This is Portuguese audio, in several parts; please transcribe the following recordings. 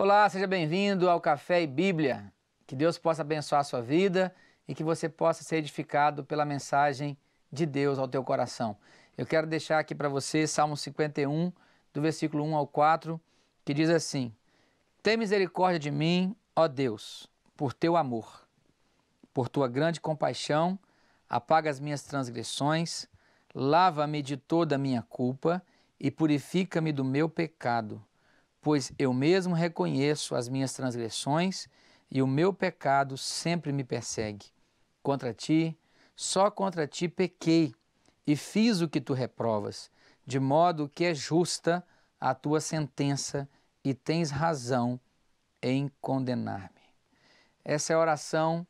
Olá, seja bem-vindo ao Café e Bíblia. Que Deus possa abençoar a sua vida e que você possa ser edificado pela mensagem de Deus ao teu coração. Eu quero deixar aqui para você Salmo 51, do versículo 1 ao 4, que diz assim: Tem misericórdia de mim, ó Deus, por teu amor. Por tua grande compaixão, apaga as minhas transgressões, lava-me de toda a minha culpa e purifica-me do meu pecado. Pois eu mesmo reconheço as minhas transgressões e o meu pecado sempre me persegue. Contra ti, só contra ti pequei e fiz o que tu reprovas, de modo que é justa a tua sentença e tens razão em condenar-me. Essa é a oração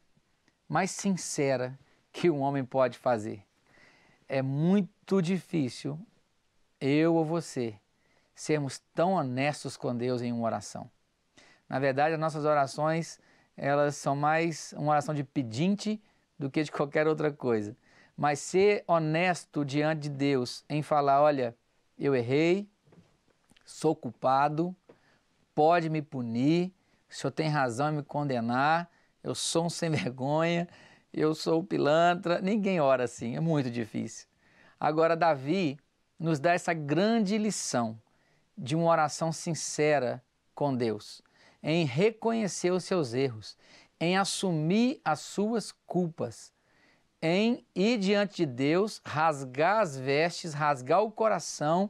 mais sincera que um homem pode fazer. É muito difícil eu ou você sermos tão honestos com Deus em uma oração. Na verdade, as nossas orações, elas são mais uma oração de pedinte do que de qualquer outra coisa. Mas ser honesto diante de Deus em falar, olha, eu errei, sou culpado, pode me punir, o Senhor tem razão em me condenar, eu sou um sem vergonha, eu sou pilantra. Ninguém ora assim, é muito difícil. Agora, Davi nos dá essa grande lição de uma oração sincera com Deus, em reconhecer os seus erros, em assumir as suas culpas, em ir diante de Deus, rasgar as vestes, rasgar o coração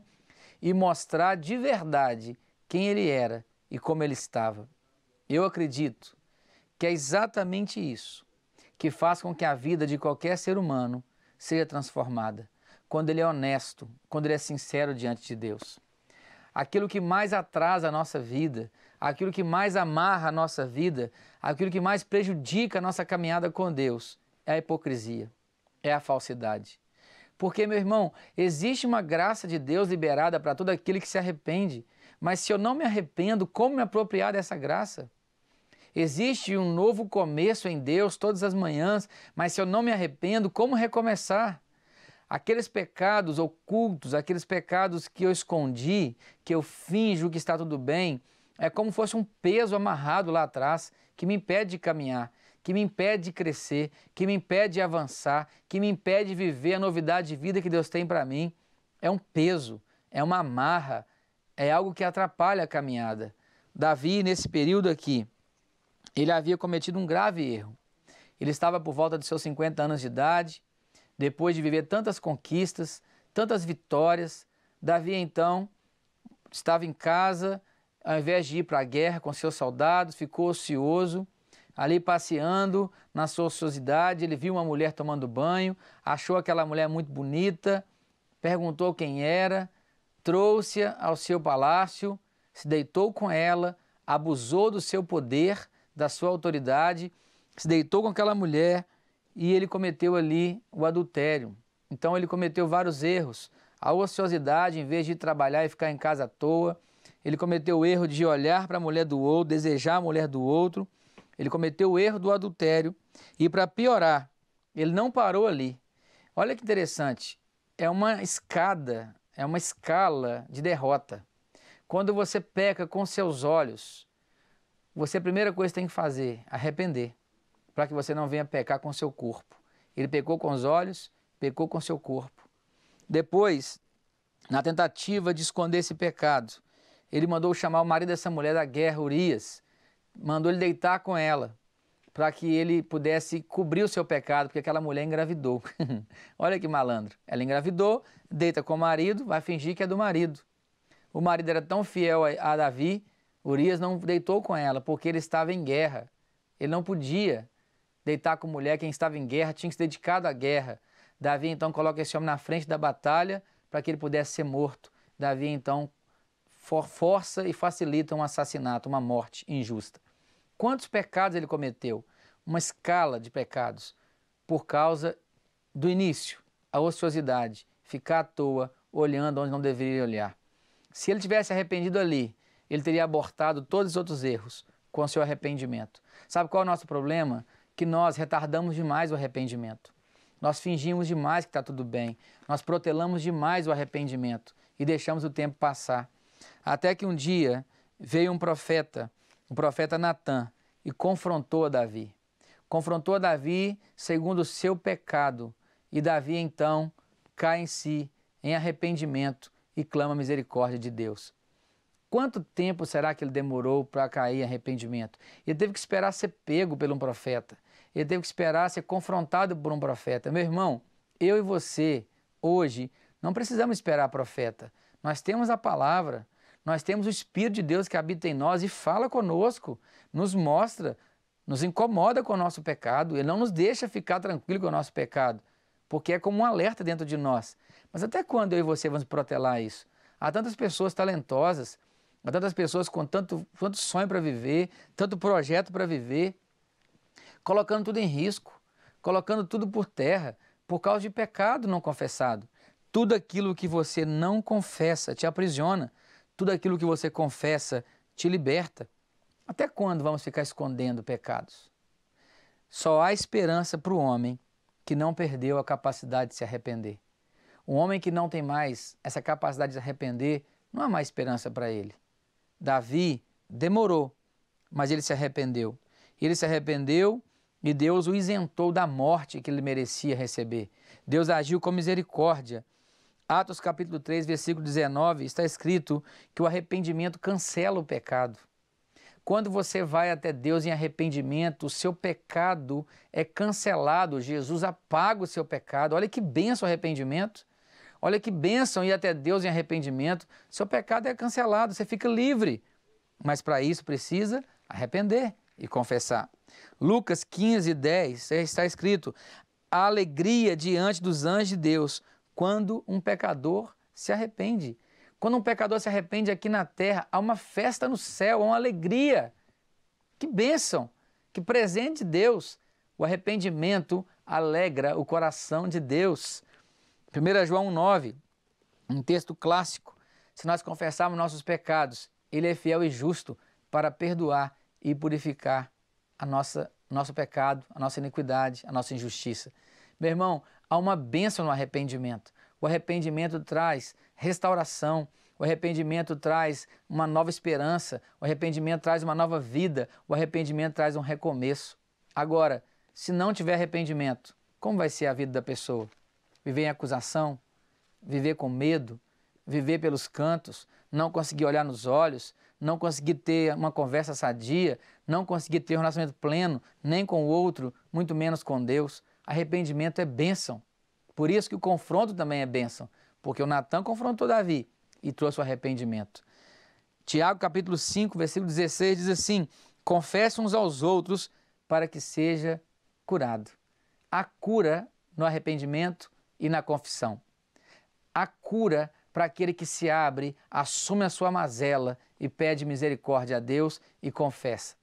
e mostrar de verdade quem ele era e como ele estava. Eu acredito que é exatamente isso que faz com que a vida de qualquer ser humano seja transformada, quando ele é honesto, quando ele é sincero diante de Deus. Aquilo que mais atrasa a nossa vida, aquilo que mais amarra a nossa vida, aquilo que mais prejudica a nossa caminhada com Deus é a hipocrisia, é a falsidade. Porque, meu irmão, existe uma graça de Deus liberada para todo aquele que se arrepende, mas se eu não me arrependo, como me apropriar dessa graça? Existe um novo começo em Deus todas as manhãs, mas se eu não me arrependo, como recomeçar? Aqueles pecados ocultos, aqueles pecados que eu escondi, que eu finjo que está tudo bem, é como se fosse um peso amarrado lá atrás que me impede de caminhar, que me impede de crescer, que me impede de avançar, que me impede de viver a novidade de vida que Deus tem para mim. É um peso, é uma amarra, é algo que atrapalha a caminhada. Davi, nesse período aqui, ele havia cometido um grave erro. Ele estava por volta de seus 50 anos de idade. Depois de viver tantas conquistas, tantas vitórias, Davi então estava em casa, ao invés de ir para a guerra com seus soldados, ficou ocioso, ali passeando na sua ociosidade. Ele viu uma mulher tomando banho, achou aquela mulher muito bonita, perguntou quem era, trouxe-a ao seu palácio, se deitou com ela, abusou do seu poder, da sua autoridade, se deitou com aquela mulher, e ele cometeu ali o adultério. Então ele cometeu vários erros. A ociosidade, em vez de trabalhar e ficar em casa à toa, ele cometeu o erro de olhar para a mulher do outro, desejar a mulher do outro. Ele cometeu o erro do adultério. E para piorar, ele não parou ali. Olha que interessante, é uma escada, é uma escala de derrota. Quando você peca com seus olhos, você a primeira coisa que tem que fazer, arrepender, para que você não venha pecar com seu corpo. Ele pecou com os olhos, pecou com seu corpo. Depois, na tentativa de esconder esse pecado, ele mandou chamar o marido dessa mulher da guerra, Urias, mandou ele deitar com ela, para que ele pudesse cobrir o seu pecado, porque aquela mulher engravidou. Olha que malandro. Ela engravidou, deita com o marido, vai fingir que é do marido. O marido era tão fiel a Davi, Urias não deitou com ela, porque ele estava em guerra. Ele não podia deitar com mulher, quem estava em guerra tinha que se dedicado à guerra. Davi então coloca esse homem na frente da batalha para que ele pudesse ser morto. Davi então força e facilita um assassinato, uma morte injusta. Quantos pecados ele cometeu? Uma escala de pecados por causa do início, a ociosidade, ficar à toa, olhando onde não deveria olhar. Se ele tivesse arrependido ali, ele teria abortado todos os outros erros com o seu arrependimento. Sabe qual é o nosso problema? Que nós retardamos demais o arrependimento. Nós fingimos demais que está tudo bem. Nós protelamos demais o arrependimento e deixamos o tempo passar. Até que um dia veio um profeta o profeta Natã, e confrontou a Davi. Confrontou a Davi segundo o seu pecado. E Davi, então, cai em si, em arrependimento, e clama a misericórdia de Deus. Quanto tempo será que ele demorou para cair em arrependimento? Ele teve que esperar ser pego por um profeta. Ele teve que esperar ser confrontado por um profeta. Meu irmão, eu e você, hoje, não precisamos esperar profeta. Nós temos a palavra, nós temos o Espírito de Deus que habita em nós e fala conosco, nos mostra, nos incomoda com o nosso pecado. Ele não nos deixa ficar tranquilo com o nosso pecado, porque é como um alerta dentro de nós. Mas até quando eu e você vamos protelar isso? Há tantas pessoas talentosas, há tantas pessoas com tanto sonho para viver, tanto projeto para viver, colocando tudo em risco, colocando tudo por terra, por causa de pecado não confessado. Tudo aquilo que você não confessa te aprisiona, tudo aquilo que você confessa te liberta. Até quando vamos ficar escondendo pecados? Só há esperança para o homem que não perdeu a capacidade de se arrepender. Um homem que não tem mais essa capacidade de se arrepender, não há mais esperança para ele. Davi demorou, mas ele se arrependeu. Ele se arrependeu e Deus o isentou da morte que ele merecia receber. Deus agiu com misericórdia. Atos capítulo 3, versículo 19, está escrito que o arrependimento cancela o pecado. Quando você vai até Deus em arrependimento, o seu pecado é cancelado. Jesus apaga o seu pecado. Olha que bênção o arrependimento. Olha que bênção ir até Deus em arrependimento. Seu pecado é cancelado, você fica livre. Mas para isso precisa arrepender e confessar. Lucas 15, 10, está escrito: a alegria diante dos anjos de Deus quando um pecador se arrepende. Quando um pecador se arrepende aqui na terra, há uma festa no céu, há uma alegria. Que bênção, que presente de Deus. O arrependimento alegra o coração de Deus. 1 João 9, um texto clássico. Se nós confessarmos nossos pecados, Ele é fiel e justo para perdoar e purificar nosso pecado, a nossa iniquidade, a nossa injustiça. Meu irmão, há uma bênção no arrependimento. O arrependimento traz restauração, o arrependimento traz uma nova esperança, o arrependimento traz uma nova vida, o arrependimento traz um recomeço. Agora, se não tiver arrependimento, como vai ser a vida da pessoa? Viver em acusação, viver com medo, viver pelos cantos, não conseguir olhar nos olhos, não conseguir ter uma conversa sadia, não conseguir ter um relacionamento pleno, nem com o outro, muito menos com Deus. Arrependimento é bênção. Por isso que o confronto também é bênção, porque o Natã confrontou Davi e trouxe o arrependimento. Tiago capítulo 5, versículo 16 diz assim: confesse uns aos outros para que seja curado. Há cura no arrependimento e na confissão. A cura para aquele que se abre, assume a sua mazela e pede misericórdia a Deus e confessa.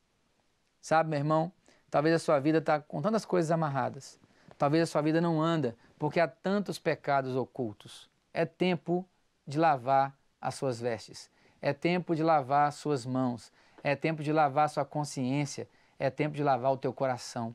Sabe, meu irmão, talvez a sua vida está com tantas coisas amarradas. Talvez a sua vida não anda porque há tantos pecados ocultos. É tempo de lavar as suas vestes. É tempo de lavar as suas mãos. É tempo de lavar a sua consciência. É tempo de lavar o teu coração.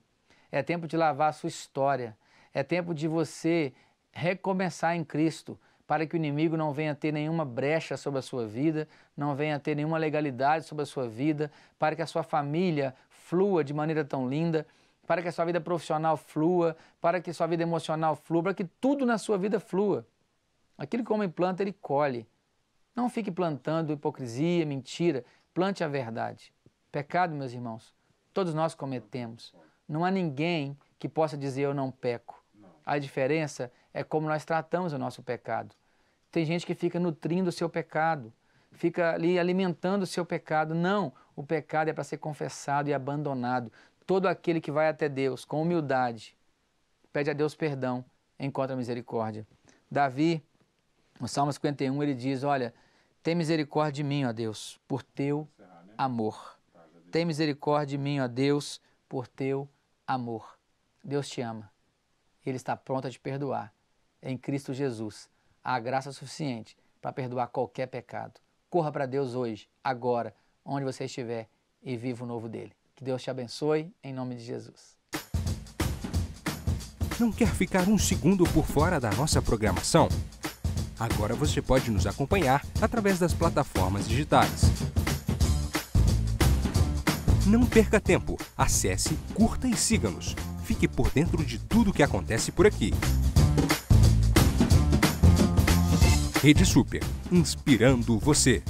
É tempo de lavar a sua história. É tempo de você recomeçar em Cristo, para que o inimigo não venha ter nenhuma brecha sobre a sua vida, não venha ter nenhuma legalidade sobre a sua vida, para que a sua família flua de maneira tão linda, para que a sua vida profissional flua, para que a sua vida emocional flua, para que tudo na sua vida flua. Aquilo que o homem planta, ele colhe. Não fique plantando hipocrisia, mentira, plante a verdade. Pecado, meus irmãos, todos nós cometemos. Não há ninguém que possa dizer eu não peco. A diferença é como nós tratamos o nosso pecado. Tem gente que fica nutrindo o seu pecado, fica ali alimentando o seu pecado. Não, o pecado é para ser confessado e abandonado. Todo aquele que vai até Deus com humildade, pede a Deus perdão, encontra misericórdia. Davi, no Salmo 51, ele diz, olha, tem misericórdia de mim, ó Deus, por teu amor. Tem misericórdia de mim, ó Deus, por teu amor. Deus te ama. Ele está pronto a te perdoar. Em Cristo Jesus, há graça suficiente para perdoar qualquer pecado. Corra para Deus hoje, agora, onde você estiver, e viva o novo dele. Que Deus te abençoe, em nome de Jesus. Não quer ficar um segundo por fora da nossa programação? Agora você pode nos acompanhar através das plataformas digitais. Não perca tempo. Acesse, curta e siga-nos. Fique por dentro de tudo o que acontece por aqui. Rede Super, inspirando você.